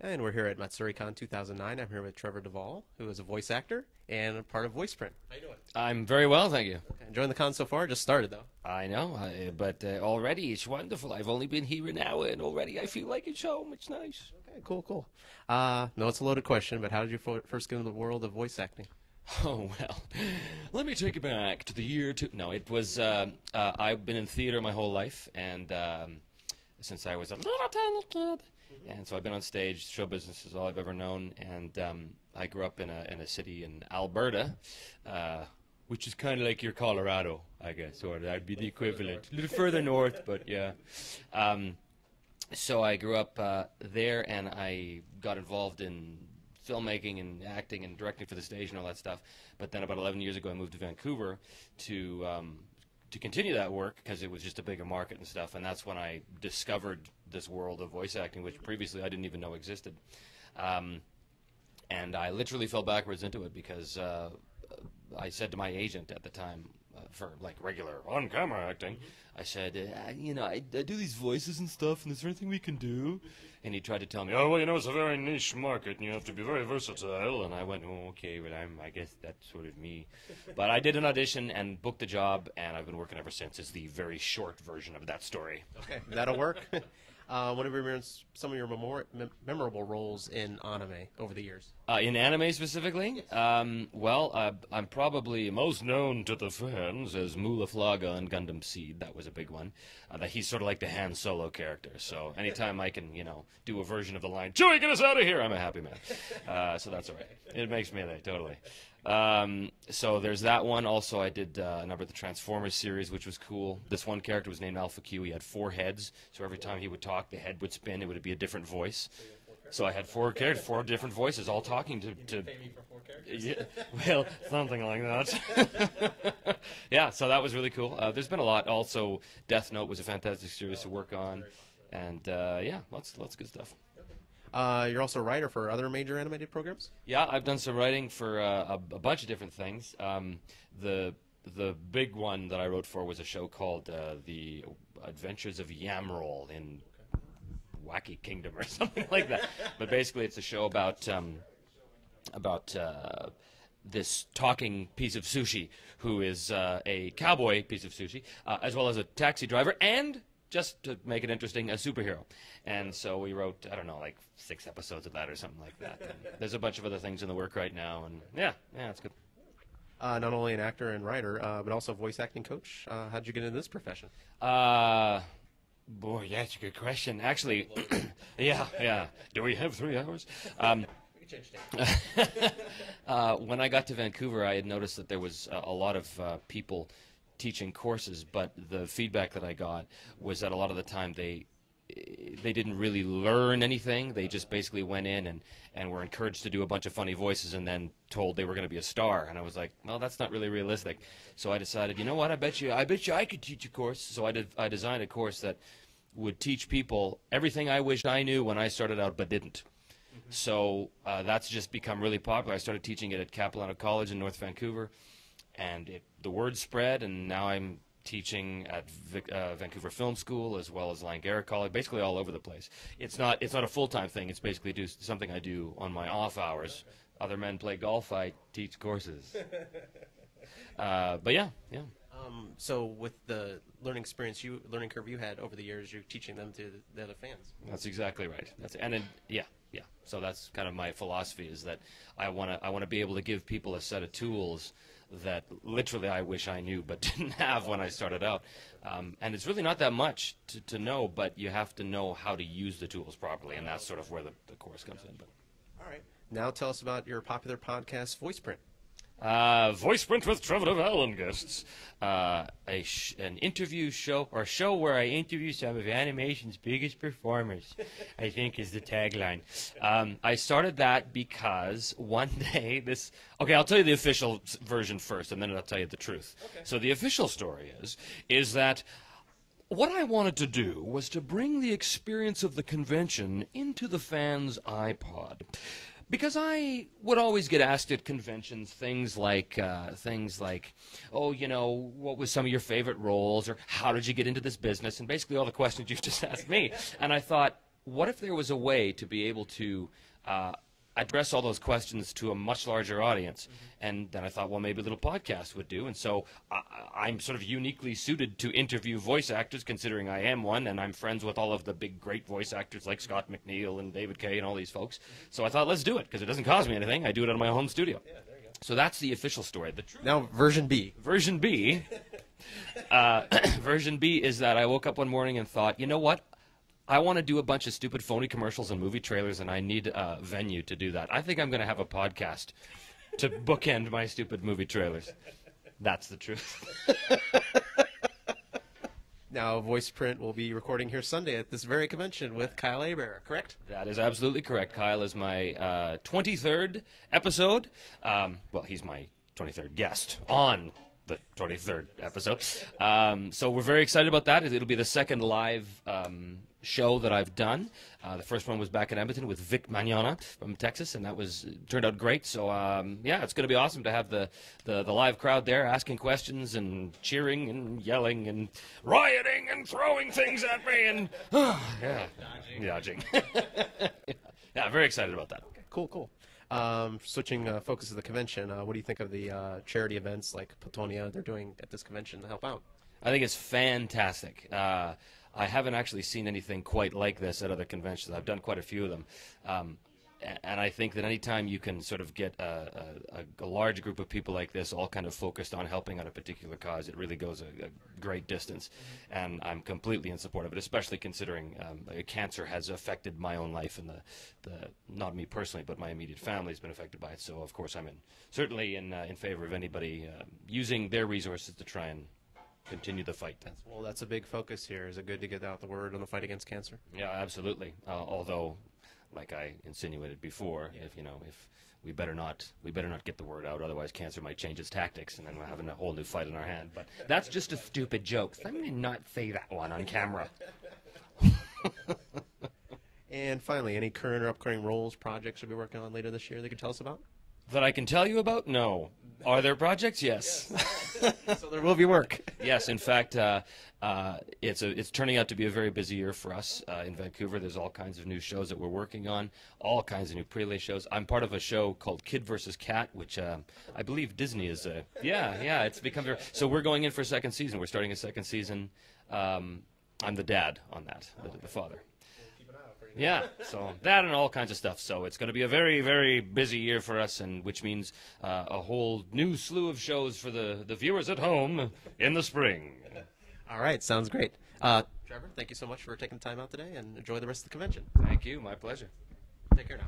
And we're here at Matsuricon 2009. I'm here with Trevor Devall, who is a voice actor and a part of VoicePrint. How you doing? I'm very well, thank you. Okay. Enjoying the con so far? Just started, though. I know, but already it's wonderful. I've only been here an hour, and already I feel like it's home. It's nice. Okay, cool. No, it's a loaded question, but how did you first get into the world of voice acting? Oh, well, let me take you back to the year two. No, it was, I've been in theater my whole life, and since I was a little tiny kid. And so I've been on stage. Show business is all I've ever known, and I grew up in a city in Alberta, which is kind of like your Colorado, I guess, or that'd be the equivalent. A little further north, but yeah. So I grew up there, and I got involved in filmmaking and acting and directing for the stage and all that stuff. But then about 11 years ago, I moved to Vancouver to continue that work because it was just a bigger market and stuff, and that's when I discovered this world of voice acting, which previously I didn't even know existed. And I literally fell backwards into it because I said to my agent at the time, for like regular on-camera acting, I said, I do these voices and stuff, and is there anything we can do? And he tried to tell me, oh, well, it's a very niche market, and you have to be very versatile. And I went, oh, okay, well, I guess that's sort of me. But I did an audition and booked the job, and I've been working ever since. It's the very short version of that story. Okay, that'll work. What have been some of your memorable roles in anime over the years? In anime specifically? Well, I'm probably most known to the fans as Mulaflaga on Gundam Seed. That was a big one. He's sort of like the Han Solo character. So anytime I can, do a version of the line, Chewie, get us out of here, I'm a happy man. So that's all right. It makes me totally. So there's that one. Also, I did a number of the Transformers series, which was cool. This one character was named Alpha Q. He had 4 heads, so every time he would talk, the head would spin. It would be a different voice. So I had 4 characters, 4 different voices, all talking to Pay me for 4 characters? Yeah, well, something like that. Yeah, so that was really cool. There's been a lot. Also, Death Note was a fantastic series to work on, and yeah, lots of good stuff. You're also a writer for other major animated programs? Yeah, I've done some writing for a bunch of different things. The big one that I wrote for was a show called The Adventures of Yamroll in Wacky Kingdom or something like that. But basically, it's a show about this talking piece of sushi who is a cowboy piece of sushi, as well as a taxi driver, and just to make it interesting, a superhero. And so we wrote, I don't know, like 6 episodes of that or something like that. And there's a bunch of other things in the work right now, and yeah, it's good. Not only an actor and writer, but also a voice acting coach. How did you get into this profession? Boy, yeah, that's a good question. Actually, yeah. Do we have 3 hours? When I got to Vancouver, I had noticed that there was a lot of people teaching courses, but the feedback that I got was that a lot of the time they didn't really learn anything. They just basically went in and were encouraged to do a bunch of funny voices and then told they were going to be a star. And I was like, well, that's not really realistic. So I decided, you know what, I bet you I could teach a course. So I designed a course that would teach people everything I wish I knew when I started out but didn't. So that's just become really popular. I started teaching it at Capilano College in North Vancouver, and the word spread, and now I'm teaching at Vancouver Film School as well as Langara College, basically all over the place. It's not a full-time thing. It's basically something I do on my off hours. Other men play golf. I teach courses. But yeah. So with the learning curve you had over the years, you're teaching them to the other fans. That's exactly right. Yeah. So that's kind of my philosophy, is that I want to be able to give people a set of tools that literally I wish I knew but didn't have when I started out. And it's really not that much to know, but you have to know how to use the tools properly, and that's sort of where the course comes in. But all right. Now tell us about your popular podcast, VoicePrint. VoicePrint with Trevor Devall and guests. An interview show, or a show where I interview some of animation's biggest performers, I think is the tagline. I started that because one day okay, I'll tell you the official version first, and then I'll tell you the truth. Okay. So the official story is that what I wanted to do was to bring the experience of the convention into the fans' iPod. Because I would always get asked at conventions things like, oh, what was some of your favorite roles, or how did you get into this business, and basically all the questions you've just asked me. And I thought, what if there was a way to be able to address all those questions to a much larger audience? And then I thought, well, maybe a little podcast would do. And so I'm sort of uniquely suited to interview voice actors, considering I am one, and I'm friends with all of the big, great voice actors like Scott McNeil and David Kay and all these folks. So I thought, let's do it, because it doesn't cost me anything. I do it out of my home studio. Yeah, there you go. So that's the official story. Now, version B. Version B. Version B is that I woke up one morning and thought, you know what? I want to do a bunch of stupid phony commercials and movie trailers, and I need a venue to do that. I think I'm going to have a podcast to bookend my stupid movie trailers. That's the truth. Now, Voice Print will be recording here Sunday at this very convention with Kyle Aber, correct? That is absolutely correct. Kyle is my 23rd episode. Well, he's my 23rd guest on the 23rd episode. So we're very excited about that. It'll be the second live show that I've done. The first one was back in Edmonton with Vic Magnana from Texas, and that turned out great. So yeah, it's going to be awesome to have the live crowd there asking questions and cheering and yelling and rioting and throwing things at me and yeah, dodging. Yeah, very excited about that. Okay, cool. Switching focus of the convention, what do you think of the charity events like Platonia they're doing at this convention to help out? I think it's fantastic. I haven't actually seen anything quite like this at other conventions. I've done quite a few of them. And I think that anytime you can sort of get a large group of people like this all kind of focused on helping out a particular cause, it really goes a great distance. And I'm completely in support of it, especially considering cancer has affected my own life, and not me personally, but my immediate family has been affected by it. So, of course, I'm certainly in favor of anybody using their resources to try and continue the fight. Well, that's a big focus here. Is it good to get out the word on the fight against cancer? Yeah, absolutely. Although, like I insinuated before, if we better not get the word out, otherwise cancer might change its tactics, and then we're having a whole new fight in our hand. But that's just a stupid joke. I'm going to not say that one on camera. And finally, any current or upcoming roles, projects you'll be working on later this year that you could tell us about? That I can tell you about? No. Are there projects? Yes. So there will be work. Yes, in fact, it's turning out to be a very busy year for us in Vancouver. There's all kinds of new shows that we're working on, all kinds of new prelay shows. I'm part of a show called Kid vs. Cat, which I believe Disney is. It's become very. So we're going in for a second season. We're starting a second season. I'm the dad on that, the father. Yeah, so that and all kinds of stuff. So it's going to be a very, very busy year for us, and which means a whole new slew of shows for the viewers at home in the spring. All right, sounds great. Trevor, thank you so much for taking the time out today, and enjoy the rest of the convention. Thank you. My pleasure. Take care now.